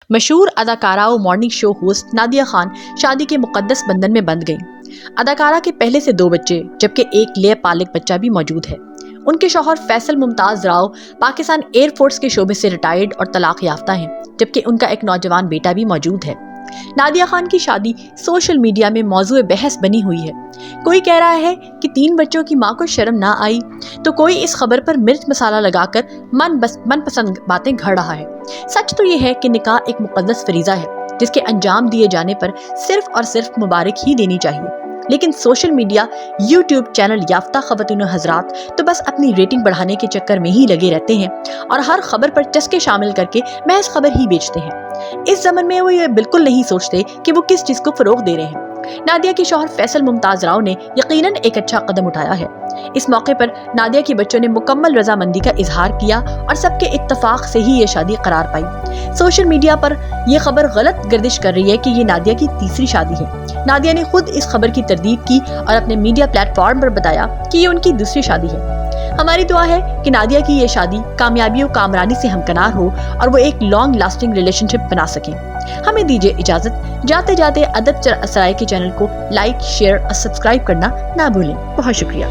مشہور اداکارہ و morning show host Nadia Khan شادی کے مقدس بندھن میں بندھ گئیں۔ اداکارہ کے پہلے سے 2 بچے جبکہ ایک لیے پالک بچہ بھی موجود ہے۔ ان کے شوہر فیصل ممتاز راؤ پاکستان ایئر فورس کے شعبے سے ریٹائرڈ اور طلاق یافتہ ہیں، جبکہ ان کا ایک نوجوان بیٹا بھی موجود ہے۔ نادیہ خان کی شادی سوشل میڈیا میں موضوع بحث بنی ہوئی ہے۔ کوئی کہہ رہا ہے کہ 3 بچوں کی ماں کو شرم نہ آئی، تو کوئی اس خبر پر مرچ مسالہ لگا کر من پسند باتیں گھڑ رہا ہے۔ سچ تو یہ ہے کہ نکاح ایک مقدس فریضہ ہے جس کے انجام دیے جانے پر صرف اور صرف مبارک ہی دینی چاہیے، لیکن سوشل میڈیا، یوٹیوب چینل یافتہ خواتین و حضرات تو بس اپنی ریٹنگ بڑھانے کے چکر میں ہی لگے رہتے ہیں اور ہر خبر پر چسکے شامل کر کے محض خبر ہی بیچتے ہیں۔ اس زمن میں وہ یہ بالکل نہیں سوچتے کہ وہ کس چیز کو فروغ دے رہے ہیں۔ نادیہ کے شوہر فیصل ممتاز راؤ نے یقیناً ایک اچھا قدم اٹھایا ہے۔ اس موقع پر نادیہ کے بچوں نے مکمل رضامندی کا اظہار کیا اور سب کے اتفاق سے ہی یہ شادی قرار پائی۔ سوشل میڈیا پر یہ خبر غلط گردش کر رہی ہے کہ یہ نادیہ کی تیسری شادی ہے۔ نادیہ نے خود اس خبر کی تردید کی اور اپنے میڈیا پلیٹ فارم پر بتایا کہ یہ ان کی دوسری شادی ہے۔ ہماری دعا ہے کہ نادیہ کی یہ شادی کامیابی و کامرانی سے ہمکنار ہو اور وہ ایک لانگ لاسٹنگ ریلیشن شپ بنا سکیں۔ ہمیں دیجیے اجازت، جاتے جاتے ادب سرائے کے چینل کو لائک، شیئر اور سبسکرائب کرنا نہ بھولیں۔ بہت شکریہ۔